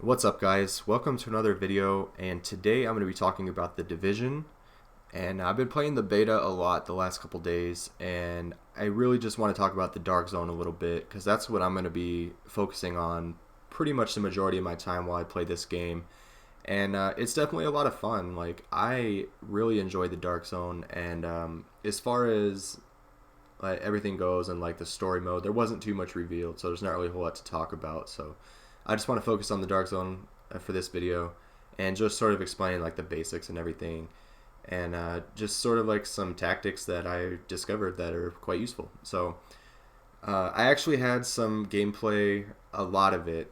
What's up, guys? Welcome to another video, and today I'm going to be talking about The Division. And I've been playing the beta a lot the last couple days, and I really just want to talk about the Dark Zone a little bit because that's what I'm going to be focusing on pretty much the majority of my time while I play this game. And it's definitely a lot of fun. Like, I really enjoy the Dark Zone, and as far as everything goes and like the story mode, there wasn't too much revealed, so there's not really a whole lot to talk about. So I just want to focus on the Dark Zone for this video and just sort of explain like the basics and everything, and just sort of like some tactics that I discovered that are quite useful. So I actually had some gameplay, a lot of it,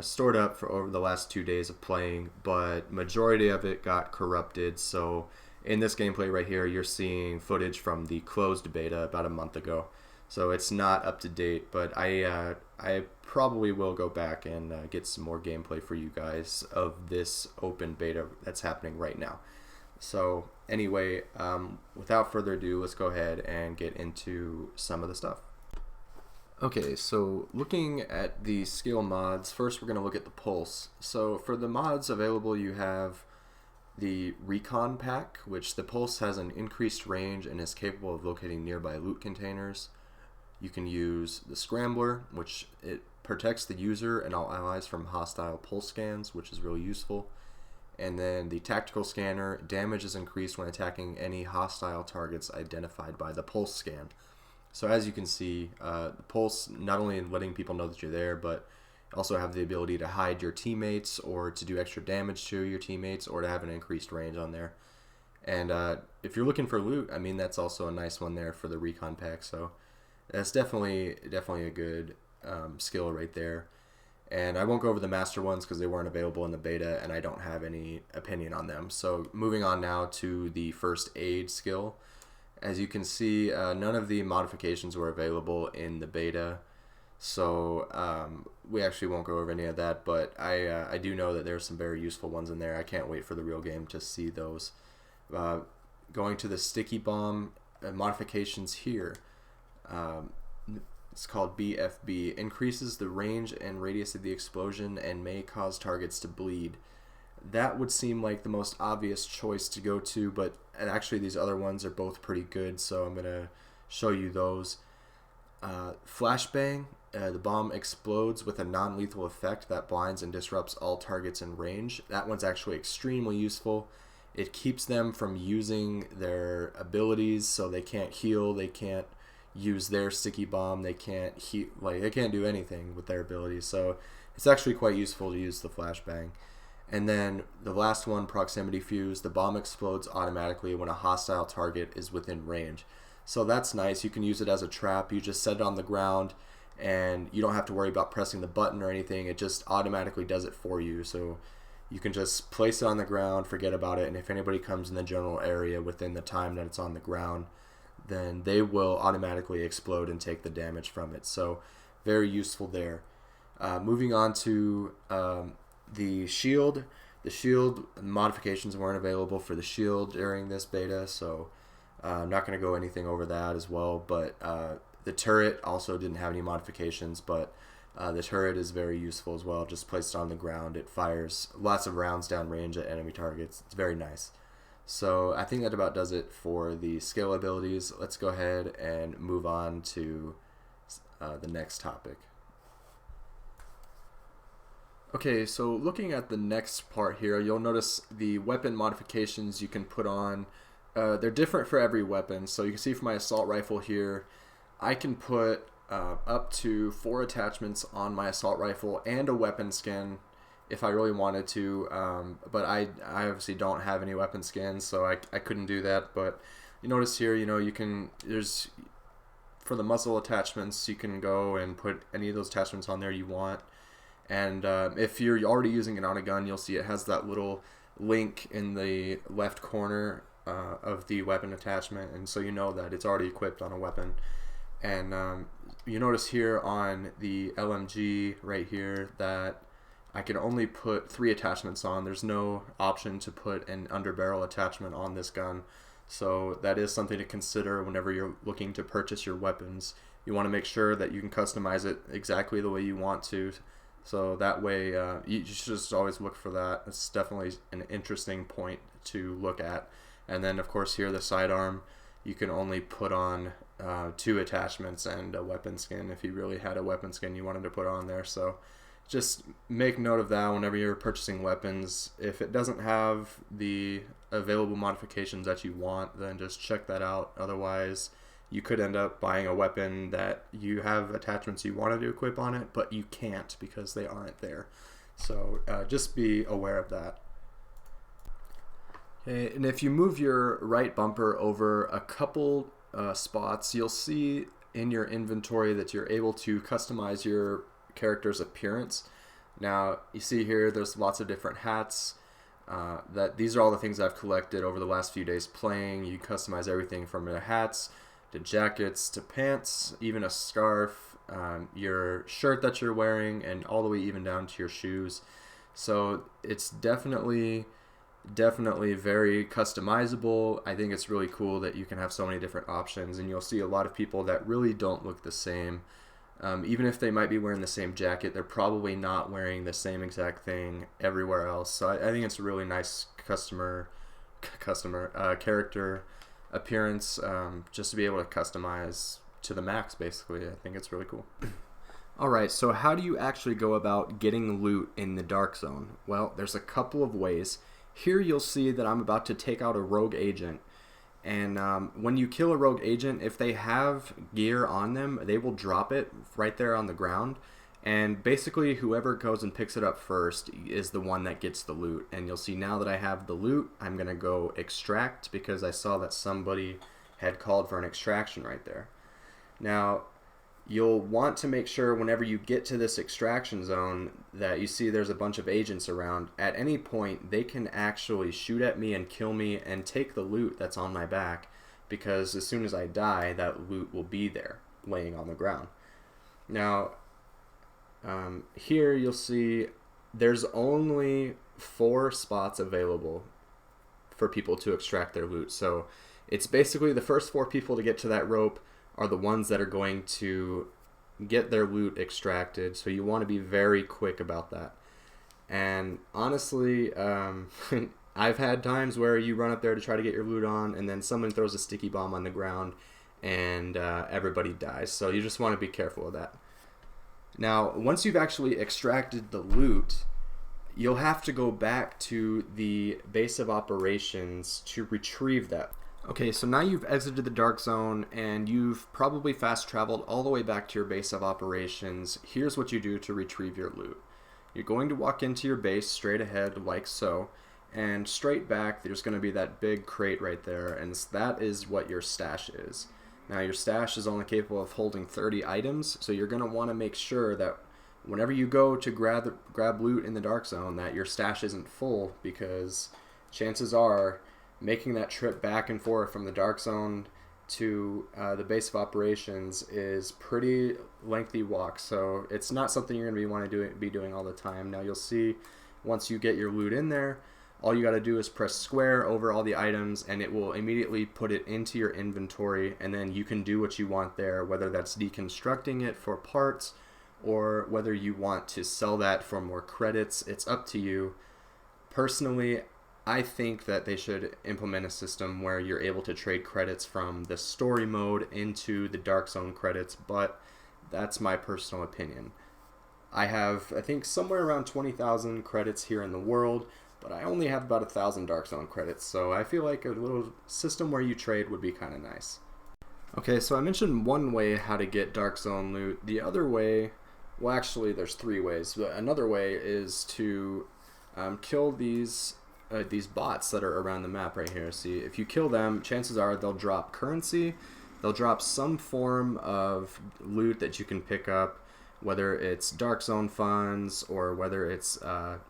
stored up for over the last 2 days of playing, but majority of it got corrupted. So in this gameplay right here, you're seeing footage from the closed beta about a month ago. So it's not up to date, but I probably will go back and get some more gameplay for you guys of this open beta that's happening right now. So anyway, without further ado, let's go ahead and get into some of the stuff. Okay, so looking at the skill mods, first we're going to look at the pulse. So for the mods available, you have the Recon Pack, which the pulse has an increased range and is capable of locating nearby loot containers. You can use the Scrambler, which it protects the user and all allies from hostile pulse scans, which is really useful. And then the Tactical Scanner, damage is increased when attacking any hostile targets identified by the pulse scan. So as you can see, the pulse not only letting people know that you're there, but also have the ability to hide your teammates or to do extra damage to your teammates or to have an increased range on there. And if you're looking for loot, I mean, that's also a nice one there for the Recon Pack. So that's definitely a good skill right there. And I won't go over the master ones because they weren't available in the beta and I don't have any opinion on them. So moving on now to the first aid skill. As you can see, none of the modifications were available in the beta. So we actually won't go over any of that, but I do know that there's some very useful ones in there. I can't wait for the real game to see those. Going to the sticky bomb modifications here. It's called BFB. Increases the range and radius of the explosion and may cause targets to bleed. That would seem like the most obvious choice to go to, but actually these other ones are both pretty good, so I'm going to show you those. Flashbang. The bomb explodes with a non-lethal effect that blinds and disrupts all targets in range. That one's actually extremely useful. It keeps them from using their abilities, so they can't heal, they can't use their sticky bomb, they can't they can't do anything with their abilities. So it's actually quite useful to use the flashbang. And then the last one, proximity fuse. The bomb explodes automatically when a hostile target is within range. So that's nice. You can use it as a trap. You just set it on the ground and you don't have to worry about pressing the button or anything. It just automatically does it for you. So you can just place it on the ground, forget about it, and if anybody comes in the general area within the time that it's on the ground, then they will automatically explode and take the damage from it. So very useful there. Moving on to the shield. The shield modifications weren't available for the shield during this beta, so I'm not going to go anything over that as well. But the turret also didn't have any modifications, but the turret is very useful as well. Just placed it on the ground, it fires lots of rounds down range at enemy targets. It's very nice. So I think that about does it for the skill abilities. Let's go ahead and move on to the next topic. Okay, so looking at the next part here, you'll notice the weapon modifications you can put on. They're different for every weapon. So you can see for my assault rifle here, I can put up to 4 attachments on my assault rifle and a weapon skin if I really wanted to, but I obviously don't have any weapon skins, so I couldn't do that. But you notice here, you can, for the muzzle attachments, you can go and put any of those attachments on there you want. And if you're already using it on a gun, you'll see it has that little link in the left corner of the weapon attachment, and so you know that it's already equipped on a weapon. And you notice here on the LMG right here that I can only put 3 attachments on. There's no option to put an underbarrel attachment on this gun. So that is something to consider whenever you're looking to purchase your weapons. You want to make sure that you can customize it exactly the way you want to, So that way, you should just always look for that. It's definitely an interesting point to look at. And then, of course, here the sidearm, you can only put on 2 attachments and a weapon skin if you really had a weapon skin you wanted to put on there. So just make note of that whenever you're purchasing weapons. If it doesn't have the available modifications that you want, then just check that out. Otherwise, you could end up buying a weapon that you have attachments you wanted to equip on it, but you can't because they aren't there. So just be aware of that. Okay, and if you move your right bumper over a couple spots, you'll see in your inventory that you're able to customize your character's appearance. Now, you see here there's lots of different hats. These are all the things I've collected over the last few days playing. You customize everything from the hats to jackets to pants, even a scarf, your shirt that you're wearing, and all the way even down to your shoes. So it's definitely very customizable. I think it's really cool that you can have so many different options, and you'll see a lot of people that really don't look the same. Even if they might be wearing the same jacket, they're probably not wearing the same exact thing everywhere else. So I think it's a really nice character appearance, just to be able to customize to the max, basically. I think it's really cool. Alright, so how do you actually go about getting loot in the Dark Zone? Well, there's a couple of ways. Here you'll see that I'm about to take out a rogue agent, and when you kill a rogue agent, if they have gear on them, they will drop it right there on the ground, and basically whoever goes and picks it up first is the one that gets the loot. And you'll see now that I have the loot, I'm going to go extract because I saw that somebody had called for an extraction right there. Now, you'll want to make sure whenever you get to this extraction zone that you see there's a bunch of agents around. At any point, they can actually shoot at me and kill me and take the loot that's on my back, because as soon as I die, that loot will be there, laying on the ground. Now, here you'll see there's only 4 spots available for people to extract their loot. So it's basically the first 4 people to get to that rope are the ones that are going to get their loot extracted, so you want to be very quick about that. And honestly, I've had times where you run up there to try to get your loot on, and then someone throws a sticky bomb on the ground, and everybody dies. So you just want to be careful of that. Now, once you've actually extracted the loot, you'll have to go back to the base of operations to retrieve that. Okay, so now you've exited the Dark Zone and you've probably fast traveled all the way back to your base of operations. Here's what you do to retrieve your loot. You're going to walk into your base straight ahead like so, and straight back there's going to be that big crate right there, and that is what your stash is. Now your stash is only capable of holding 30 items, so you're going to want to make sure that whenever you go to grab loot in the Dark Zone that your stash isn't full, because chances are making that trip back and forth from the Dark Zone to the base of operations is pretty lengthy walk, so it's not something you're going to be doing all the time. Now you'll see once you get your loot in there, all you got to do is press square over all the items and it will immediately put it into your inventory, and then you can do what you want there, whether that's deconstructing it for parts or whether you want to sell that for more credits. It's up to you. Personally, I think that they should implement a system where you're able to trade credits from the story mode into the Dark Zone credits, but that's my personal opinion. I have, I think, somewhere around 20,000 credits here in the world, but I only have about 1,000 Dark Zone credits, so I feel like a little system where you trade would be kind of nice. Okay, so I mentioned one way how to get Dark Zone loot. The other way, well actually there's 3 ways, but another way is to kill these bots that are around the map right here. See, if you kill them, chances are they'll drop currency, they'll drop some form of loot that you can pick up, whether it's Dark Zone funds or whether it's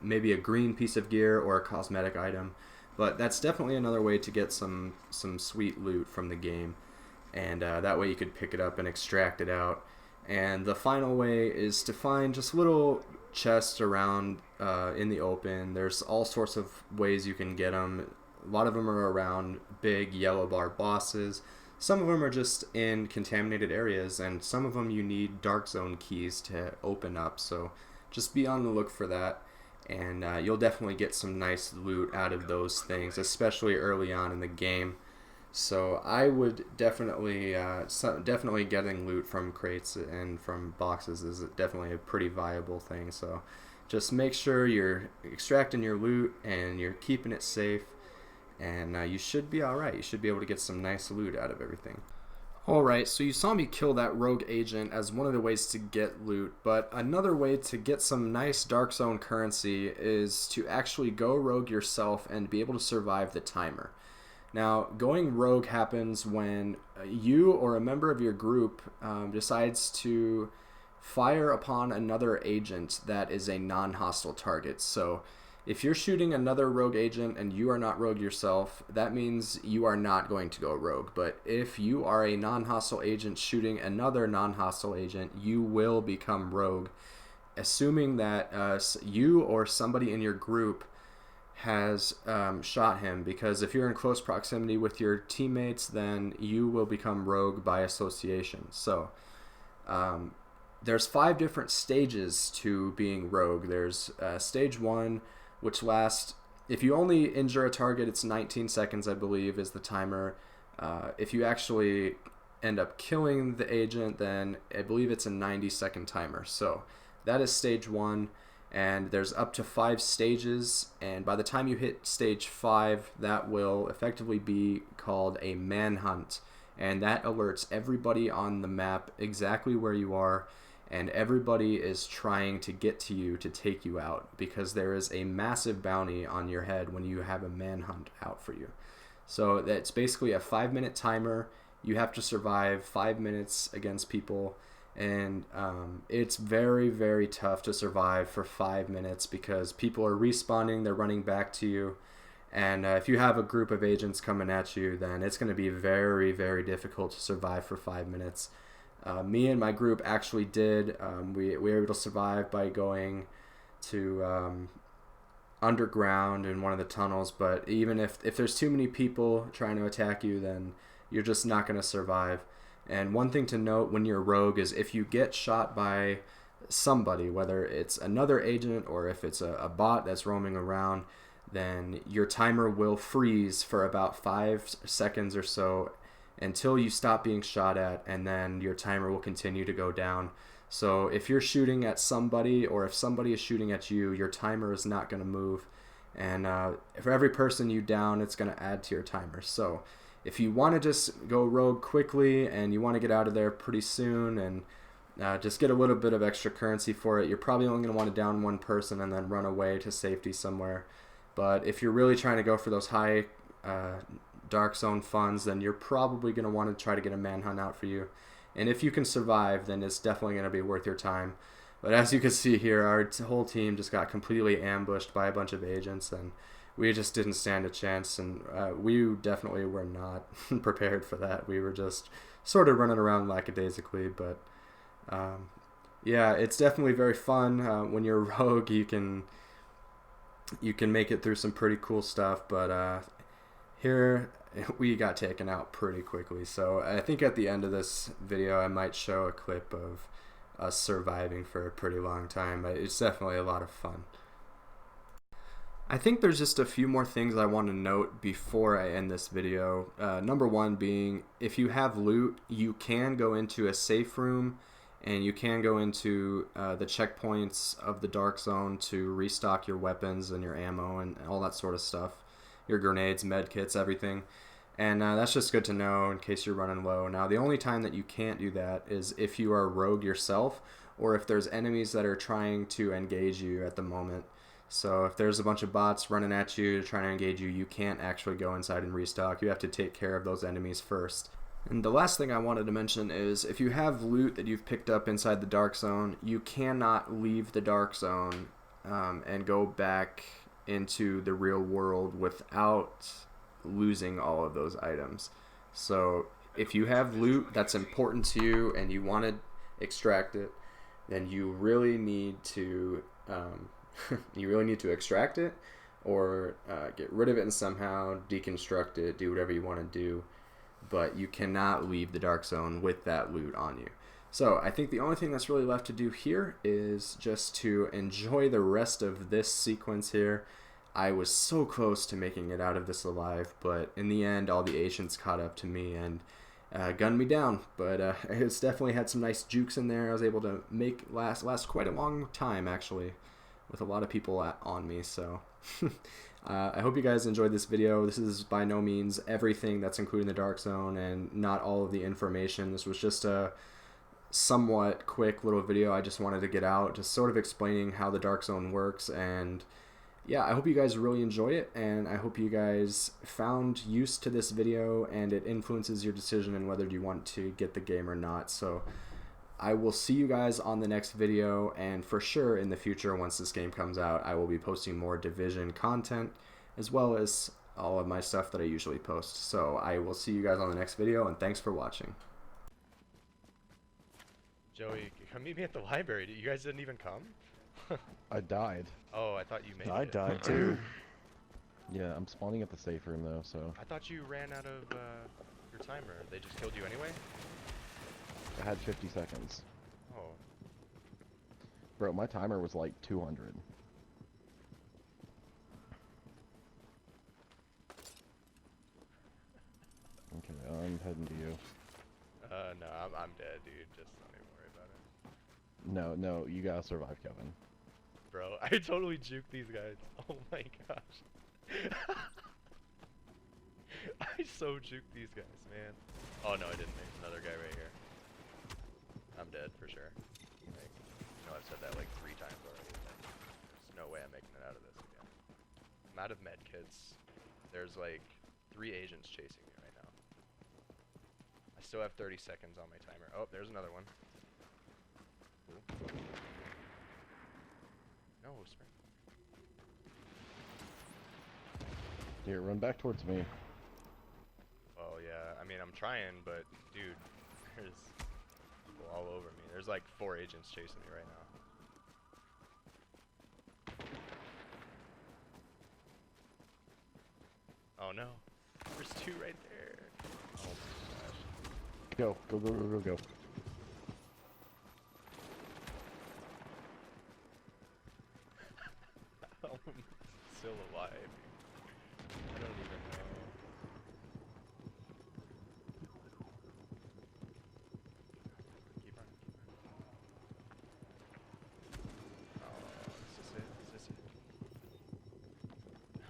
maybe a green piece of gear or a cosmetic item. But that's definitely another way to get some sweet loot from the game, and that way you could pick it up and extract it out. And the final way is to find just little chests around in the open. There's all sorts of ways you can get them. A lot of them are around big yellow bar bosses. Some of them are just in contaminated areas, and some of them you need Dark Zone keys to open up. So just be on the look for that, and you'll definitely get some nice loot out of those things, especially early on in the game. So I would definitely, definitely getting loot from crates and from boxes is definitely a pretty viable thing. So just make sure you're extracting your loot and you're keeping it safe, and you should be alright. You should be able to get some nice loot out of everything. Alright, so you saw me kill that rogue agent as one of the ways to get loot, but another way to get some nice Dark Zone currency is to actually go rogue yourself and be able to survive the timer. Now, going rogue happens when you or a member of your group decides to fire upon another agent that is a non-hostile target. So if you're shooting another rogue agent and you are not rogue yourself, that means you are not going to go rogue. But if you are a non-hostile agent shooting another non-hostile agent, you will become rogue, assuming that you or somebody in your group has shot him, because if you're in close proximity with your teammates, then you will become rogue by association. So there's 5 different stages to being rogue. There's stage 1, which lasts, if you only injure a target, it's 19 seconds, I believe, is the timer. If you actually end up killing the agent, then I believe it's a 90-second timer. So that is stage 1. And there's up to 5 stages, and by the time you hit stage 5, that will effectively be called a manhunt, and that alerts everybody on the map exactly where you are, and everybody is trying to get to you to take you out, because there is a massive bounty on your head when you have a manhunt out for you. So that's basically a 5-minute timer. You have to survive 5 minutes against people, and it's very, very tough to survive for 5 minutes because people are respawning, they're running back to you, and if you have a group of agents coming at you, then it's going to be very, very difficult to survive for 5 minutes. Me and my group actually did. We were able to survive by going to underground in one of the tunnels, but even if there's too many people trying to attack you, then you're just not going to survive. And one thing to note when you're rogue is if you get shot by somebody, whether it's another agent or if it's a bot that's roaming around, then your timer will freeze for about 5 seconds or so until you stop being shot at, and then your timer will continue to go down. So if you're shooting at somebody or if somebody is shooting at you, your timer is not going to move. And for every person you down, it's going to add to your timer. So if you want to just go rogue quickly and you want to get out of there pretty soon and just get a little bit of extra currency for it, you're probably only going to want to down one person and then run away to safety somewhere. But if you're really trying to go for those high Dark Zone funds, then you're probably going to want to try to get a manhunt out for you. And if you can survive, then it's definitely going to be worth your time. But as you can see here, our whole team just got completely ambushed by a bunch of agents, and we just didn't stand a chance, and we definitely were not prepared for that. We were just sort of running around lackadaisically, but yeah, it's definitely very fun. When you're rogue, you can make it through some pretty cool stuff, but here we got taken out pretty quickly. So I think at the end of this video I might show a clip of us surviving for a pretty long time. It's definitely a lot of fun. I think there's just a few more things I want to note before I end this video. Number one being, if you have loot, you can go into a safe room and you can go into the checkpoints of the Dark Zone to restock your weapons and your ammo and all that sort of stuff. Your grenades, med kits, everything. And that's just good to know in case you're running low. Now, the only time that you can't do that is if you are rogue yourself or if there's enemies that are trying to engage you at the moment. So if there's a bunch of bots running at you trying to engage you, you can't actually go inside and restock. You have to take care of those enemies first. And the last thing I wanted to mention is if you have loot that you've picked up inside the Dark Zone, you cannot leave the Dark Zone and go back into the real world without losing all of those items. So if you have loot that's important to you and you want to extract it, then you really need to extract it or get rid of it and somehow deconstruct it, do whatever you want to do, but you cannot leave the Dark Zone with that loot on you. So I think the only thing that's really left to do here is just to enjoy the rest of this sequence here. I was so close to making it out of this alive, but in the end all the Asians caught up to me and gunned me down. But it's definitely had some nice jukes in there. I was able to make last quite a long time actually, with a lot of people on me. So I hope you guys enjoyed this video. This is by no means everything that's included in the Dark Zone and not all of the information. This was just a somewhat quick little video I just wanted to get out, just sort of explaining how the Dark Zone works. And yeah, I hope you guys really enjoy it, and I hope you guys found use to this video and it influences your decision in whether you want to get the game or not. So I will see you guys on the next video, and for sure in the future once this game comes out I will be posting more Division content as well as all of my stuff that I usually post. So I will see you guys on the next video, and thanks for watching. Joey, come meet me at the library. You guys didn't even come? I died. Oh, I thought you made it. I died too. Yeah, I'm spawning at the safe room though, so. I thought you ran out of your timer. They just killed you anyway? I had 50 seconds. Oh. Bro, my timer was like 200. Okay, I'm heading to you. No, I'm dead, dude. Just don't even worry about it. No, you gotta survive, Kevin. Bro, I totally juked these guys. Oh my gosh. I so juked these guys, man. Oh no, I didn't. There's another guy right here. I'm dead for sure. Like, I've said that like 3 times already. There's no way I'm making it out of this again. I'm out of med kits. There's like 3 Asians chasing me right now. I still have 30 seconds on my timer. Oh, there's another one. Cool. No, spring. Here, run back towards me. Oh yeah, I mean I'm trying, but dude, there's people all over me. There's like 4 agents chasing me right now. Oh no, there's 2 right there. Oh my gosh. Go. I'm still alive. I don't even know. Keep running. Oh, is this it?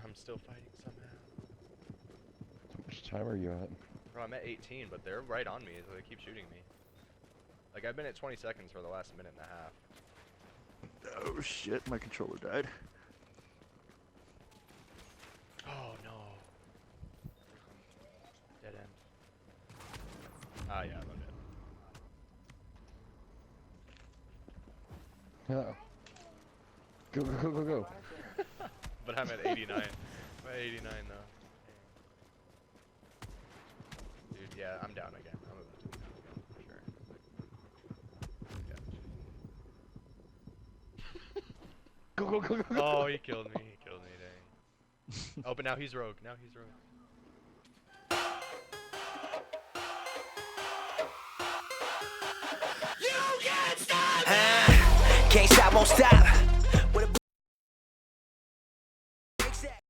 I'm still fighting somehow. How much time are you at? Bro, I'm at 18, but they're right on me, so they keep shooting me. Like, I've been at 20 seconds for the last minute and a half. Oh shit, my controller died. Oh no. Dead end. Ah yeah, I'm dead. Yeah. Go. But I'm at 89. I'm at 89 though. Dude, yeah, I'm down again. I'm about to be down again, for sure. Yeah. Go. Oh, he killed me, dang. Oh, but now he's rogue. Can't stop, won't stop.